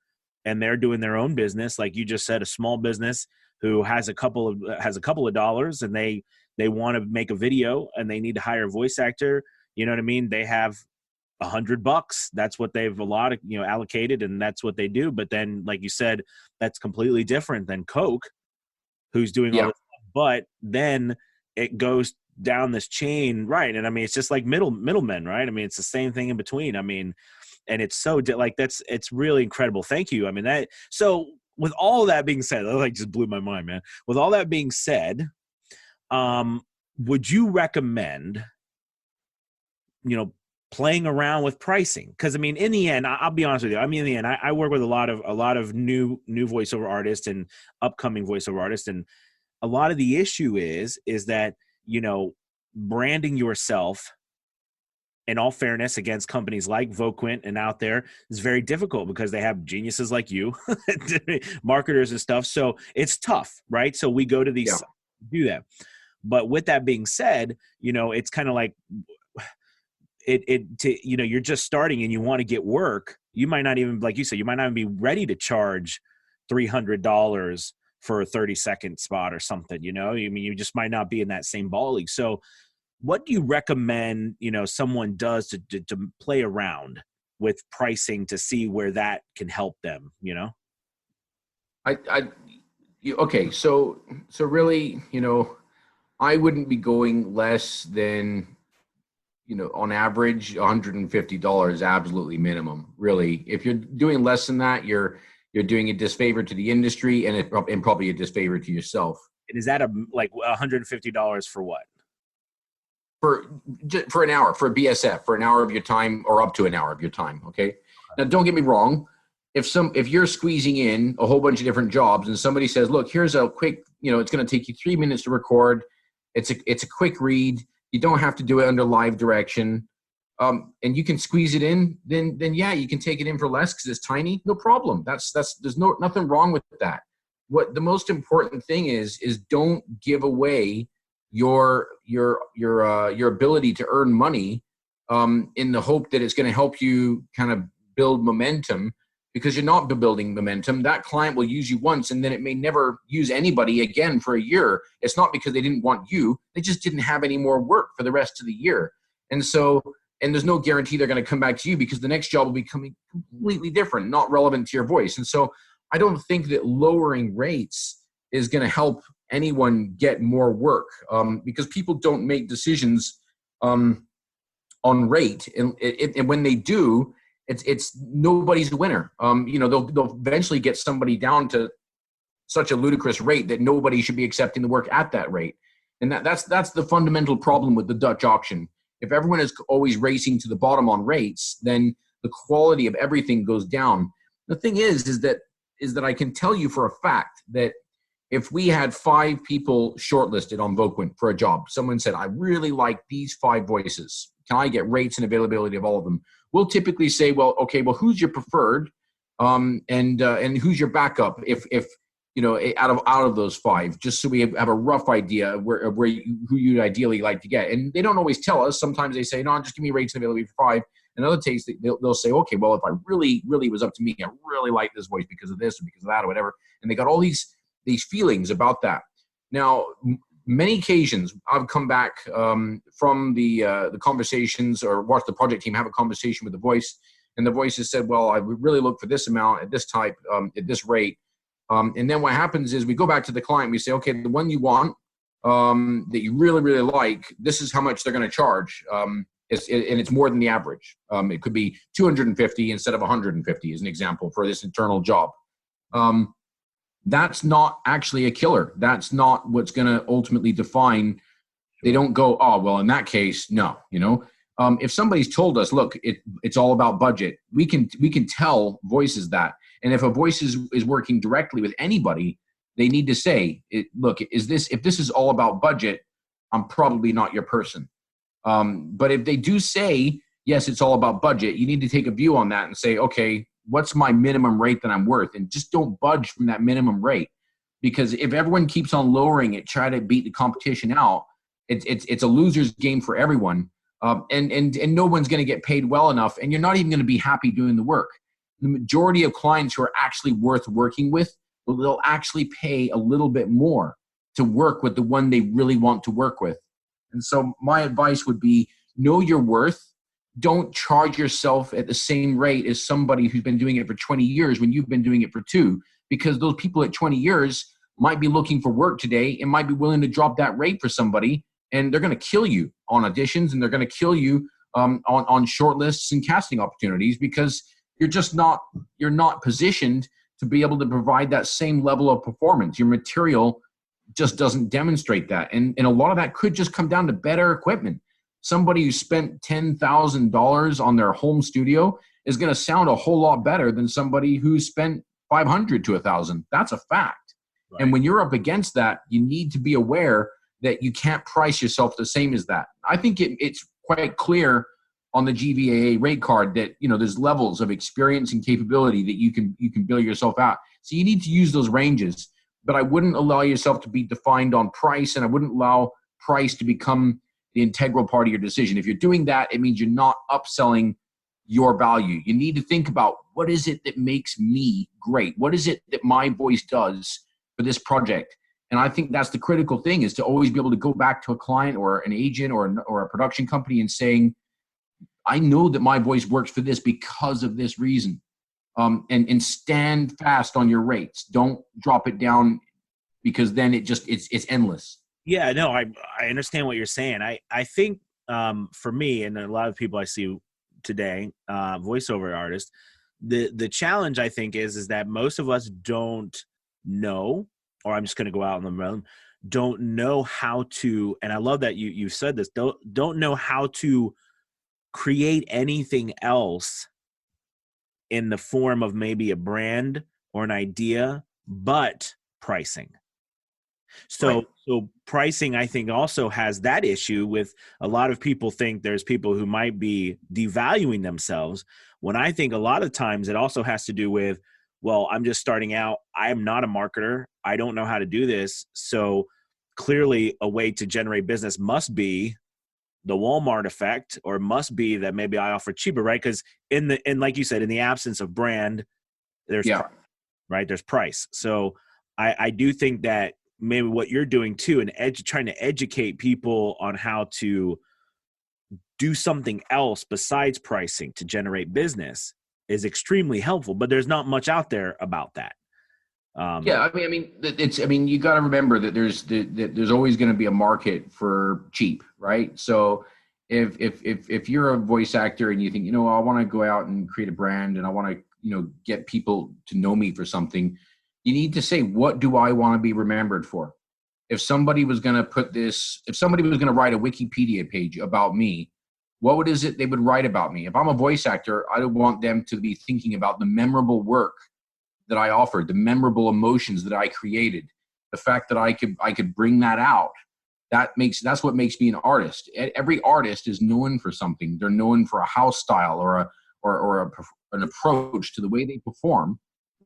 and they're doing their own business, like you just said, a small business who has a couple of dollars, and they want to make a video and they need to hire a voice actor. You know what I mean? They have $100. That's what they've allocated, and that's what they do. But then, like you said, that's completely different than Coke, who's doing all this stuff. But then it goes down this chain, right? And I mean, it's just like middlemen, right? I mean, it's the same thing in between. I mean, and it's so it's really incredible. Thank you. I mean, so with all that being said, that just blew my mind, man. With all that being said, would you recommend, playing around with pricing? Because I mean, in the end, I'll be honest with you. I mean, in the end, I work with a lot of new voiceover artists and upcoming voiceover artists, and a lot of the issue is that branding yourself, in all fairness, against companies like Voquent and out there is very difficult because they have geniuses like you, marketers and stuff. So it's tough, right? So we go to these sites to do that. But with that being said, it's kind of like you're just starting and you want to get work. You might not even, like you said, you might not even be ready to charge $300 for a 30-second spot or something, I mean, you just might not be in that same ball league. So what do you recommend, someone does to play around with pricing to see where that can help them, Okay. So really, I wouldn't be going less than, on average, $150, absolutely minimum. Really, if you're doing less than that, you're doing a disfavor to the industry and probably a disfavor to yourself. And is that $150 for what? For an hour, for a BSF, for an hour of your time, or up to an hour of your time. Okay. Now, don't get me wrong. If you're squeezing in a whole bunch of different jobs and somebody says, look, here's a quick, it's going to take you 3 minutes to record. It's a quick read. You don't have to do it under live direction. And you can squeeze it in, then yeah, you can take it in for less because it's tiny. No problem. There's nothing wrong with that. What the most important thing is don't give away your ability to earn money in the hope that it's going to help you kind of build momentum, because you're not building momentum. That client will use you once, and then it may never use anybody again for a year. It's not because they didn't want you. They just didn't have any more work for the rest of the year. And there's no guarantee they're going to come back to you, because the next job will be coming completely different, not relevant to your voice. And so I don't think that lowering rates is going to help anyone get more work, because people don't make decisions on rate. And when they do, it's nobody's a winner. They'll eventually get somebody down to such a ludicrous rate that nobody should be accepting the work at that rate. And that's the fundamental problem with the Dutch auction. If everyone is always racing to the bottom on rates, then the quality of everything goes down. The thing is that I can tell you for a fact that if we had 5 people shortlisted on Voquent for a job, someone said, I really like these 5 voices. Can I get rates and availability of all of them? We'll typically say, well, okay, well, who's your preferred, and who's your backup? If out of those 5, just so we have a rough idea of who you'd ideally like to get. And they don't always tell us. Sometimes they say, no, just give me rates and availability for 5. And other cases, they'll say, okay, well, if I really, really was up to me, I really like this voice because of this or because of that or whatever. And they got all these feelings about that. Now, many occasions I've come back from the conversations, or watched the project team have a conversation with the voice, and the voice has said, well, I would really look for this amount at this type, at this rate. And then what happens is we go back to the client, we say, okay, the one you want, that you really, really like, this is how much they're going to charge. And it's more than the average. It could be 250 instead of 150 as an example for this internal job. That's not actually a killer. That's not what's going to ultimately define. They don't go, oh, well, in that case, no. If somebody's told us, look, it's all about budget, we can tell voices that. And if a voice is working directly with anybody, they need to say, look, if this is all about budget, I'm probably not your person. But if they do say, yes, it's all about budget, you need to take a view on that and say, okay, what's my minimum rate that I'm worth? And just don't budge from that minimum rate. Because if everyone keeps on lowering it, try to beat the competition out, it's a loser's game for everyone. And no one's going to get paid well enough, and you're not even going to be happy doing the work. The majority of clients who are actually worth working with, they'll actually pay a little bit more to work with the one they really want to work with. And so my advice would be, know your worth. Don't charge yourself at the same rate as somebody who's been doing it for 20 years when you've been doing it for 2, because those people at 20 years might be looking for work today and might be willing to drop that rate for somebody, and they're going to kill you on auditions, and they're going to kill you on shortlists and casting opportunities, because you're not positioned to be able to provide that same level of performance. Your material just doesn't demonstrate that. And a lot of that could just come down to better equipment. Somebody who spent $10,000 on their home studio is going to sound a whole lot better than somebody who spent $500 to $1,000. That's a fact. Right. And when you're up against that, you need to be aware that you can't price yourself the same as that. I think it's quite clear on the GVAA rate card that, there's levels of experience and capability that you can bill yourself out. So you need to use those ranges, but I wouldn't allow yourself to be defined on price, and I wouldn't allow price to become the integral part of your decision. If you're doing that, it means you're not upselling your value. You need to think about, what is it that makes me great? What is it that my voice does for this project? And I think that's the critical thing, is to always be able to go back to a client or an agent or a production company and saying, I know that my voice works for this because of this reason. And stand fast on your rates. Don't drop it down, because then it's endless. Yeah, no, I understand what you're saying. I think for me, and a lot of people I see today, voiceover artists, the challenge I think is that most of us don't know, or I'm just going to go out on the realm, don't know how to, and I love that you said this, don't know how to create anything else in the form of maybe a brand or an idea, but pricing. So pricing, I think, also has that issue with a lot of people think there's people who might be devaluing themselves, when I think a lot of times it also has to do with, well, I'm just starting out. I am not a marketer. I don't know how to do this. So clearly a way to generate business must be the Walmart effect, or it must be that maybe I offer cheaper, right? Because and like you said, in the absence of brand, there's Yeah. price, right? There's price. So I do think that maybe what you're doing too, and trying to educate people on how to do something else besides pricing to generate business is extremely helpful. But there's not much out there about that. Yeah, I mean, you got to remember that there's always going to be a market for cheap, right? So if you're a voice actor and you think, I want to go out and create a brand and I want to, get people to know me for something, you need to say, what do I want to be remembered for? If somebody was going to write a Wikipedia page about me, what is it they would write about me? If I'm a voice actor, I would want them to be thinking about the memorable work that I offered, the memorable emotions that I created, the fact that I could bring that out. That's what makes me an artist. Every artist is known for something. They're known for a house style or an approach to the way they perform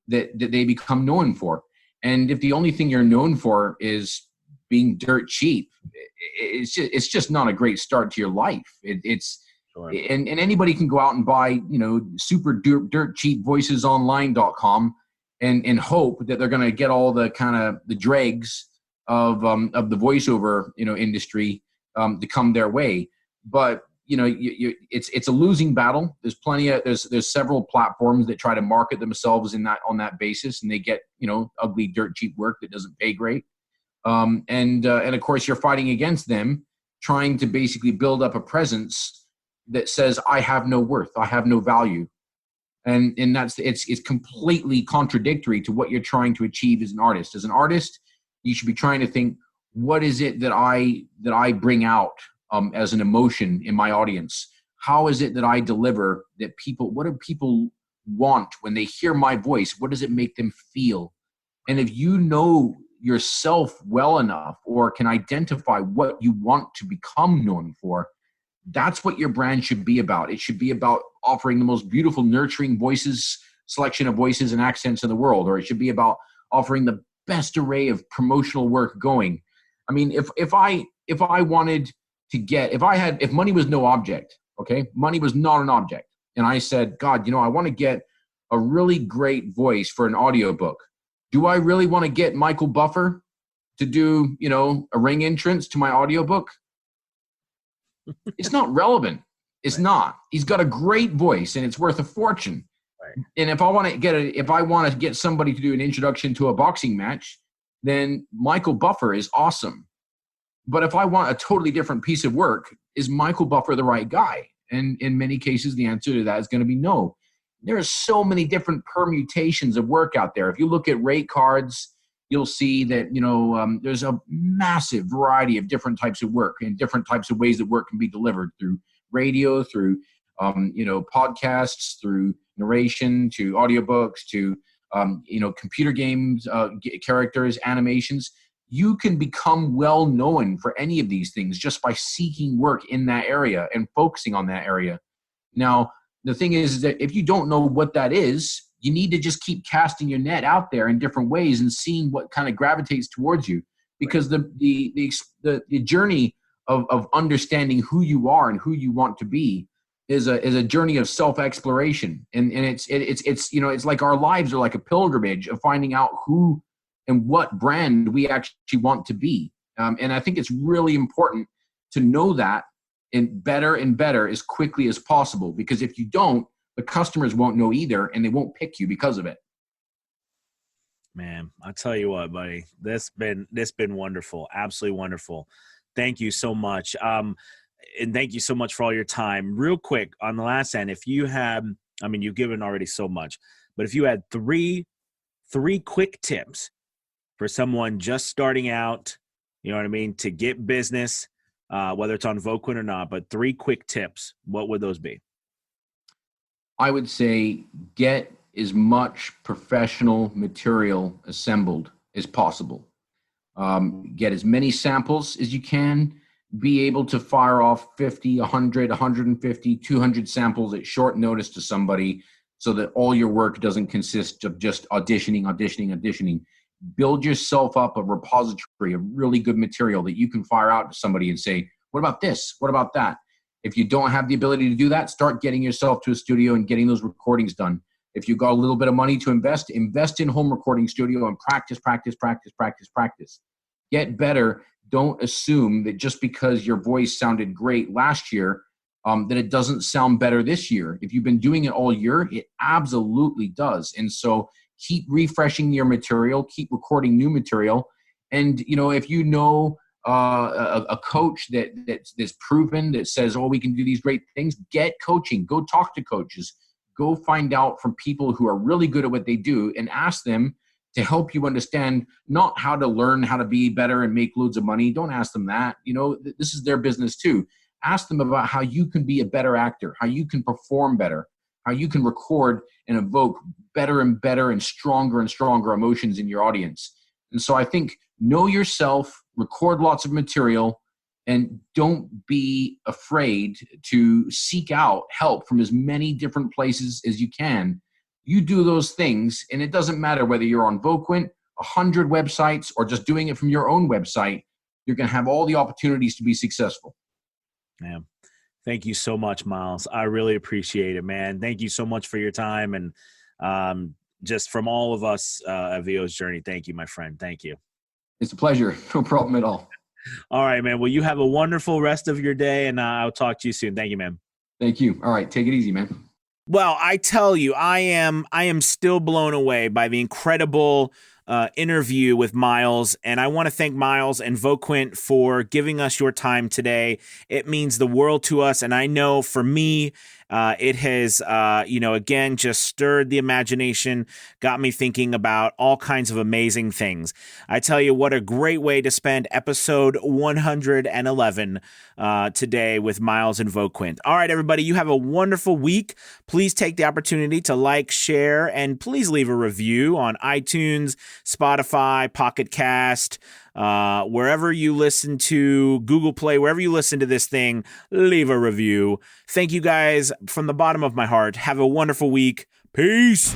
that they become known for. And if the only thing you're known for is being dirt cheap, it's just not a great start to your life. Sure. And anybody can go out and buy, super dirt cheap voicesonline.com and hope that they're going to get all the kind of the dregs of the voiceover, industry to come their way. But, it's a losing battle. There's several platforms that try to market themselves on that basis, and they get, ugly dirt cheap work that doesn't pay great. And of course you're fighting against them, trying to basically build up a presence that says, I have no worth, I have no value. And it's completely contradictory to what you're trying to achieve as an artist. As an artist, you should be trying to think, what is it that I bring out as an emotion in my audience? How is it that I deliver that what do people want when they hear my voice? What does it make them feel? And if you know yourself well enough or can identify what you want to become known for, that's what your brand should be about. It should be about offering the most beautiful, nurturing selection of voices and accents in the world, or it should be about offering the best array of promotional work going. I mean, if money was no object, okay, money was not an object, and I said, God, I want to get a really great voice for an audiobook. Do I really want to get Michael Buffer to do, a ring entrance to my audiobook? It's not relevant. It's not. He's got a great voice and it's worth a fortune. Right. And if I want to get somebody to do an introduction to a boxing match, then Michael Buffer is awesome. But if I want a totally different piece of work, is Michael Buffer the right guy? And in many cases, the answer to that is going to be no. There are so many different permutations of work out there. If you look at rate cards, you'll see that, there's a massive variety of different types of work and different types of ways that work can be delivered through radio, through, podcasts, through narration, to audiobooks, to, computer games, characters, animations. You can become well known for any of these things just by seeking work in that area and focusing on that area. Now, the thing is that if you don't know what that is, you need to just keep casting your net out there in different ways and seeing what kind of gravitates towards you. Because the journey of understanding who you are and who you want to be is a journey of self-exploration. And it's like our lives are like a pilgrimage of finding out who and what brand we actually want to be. And I think it's really important to know that and better as quickly as possible, because if you don't, the customers won't know either, and they won't pick you because of it. Man, I'll tell you what, buddy, this been wonderful. Absolutely wonderful. Thank you so much. And thank you so much for all your time. Real quick on the last end, if you had, you've given already so much, but if you had three quick tips for someone just starting out, to get business, whether it's on Voquent or not, but 3 quick tips, what would those be? I would say get as much professional material assembled as possible. Get as many samples as you can. Be able to fire off 50, 100, 150, 200 samples at short notice to somebody so that all your work doesn't consist of just auditioning. Build yourself up a repository of really good material that you can fire out to somebody and say, What about this? What about that? If you don't have the ability to do that, start getting yourself to a studio and getting those recordings done. If you got a little bit of money to invest in home recording studio and practice. Get better. Don't assume that just because your voice sounded great last year, that it doesn't sound better this year. If you've been doing it all year, it absolutely does. And so keep refreshing your material, keep recording new material. And, if you know a coach that's proven, that says, oh, we can do these great things, get coaching. Go talk to coaches. Go find out from people who are really good at what they do and ask them to help you understand not how to learn how to be better and make loads of money. Don't ask them that. This is their business too. Ask them about how you can be a better actor, how you can perform better, how you can record and evoke better and stronger emotions in your audience. And so I think know yourself, record lots of material, and don't be afraid to seek out help from as many different places as you can. You do those things, and it doesn't matter whether you're on Voquent, 100 websites, or just doing it from your own website. You're going to have all the opportunities to be successful. Man, thank you so much, Miles. I really appreciate it, man. Thank you so much for your time. And just from all of us at VO's Journey, thank you, my friend. Thank you. It's a pleasure. No problem at all. All right, man. Well, you have a wonderful rest of your day, and I'll talk to you soon. Thank you, man. Thank you. All right. Take it easy, man. Well, I tell you, I am still blown away by the incredible interview with Miles, and I want to thank Miles and Voquent for giving us your time today. It means the world to us, and I know for me, it has, again, just stirred the imagination, got me thinking about all kinds of amazing things. I tell you, what a great way to spend episode 111 today with Miles and Voquent. All right, everybody, you have a wonderful week. Please take the opportunity to like, share, and please leave a review on iTunes, Spotify, Pocket Cast, wherever you listen to, Google Play, wherever you listen to this thing, leave a review. Thank you guys from the bottom of my heart. Have a wonderful week. Peace.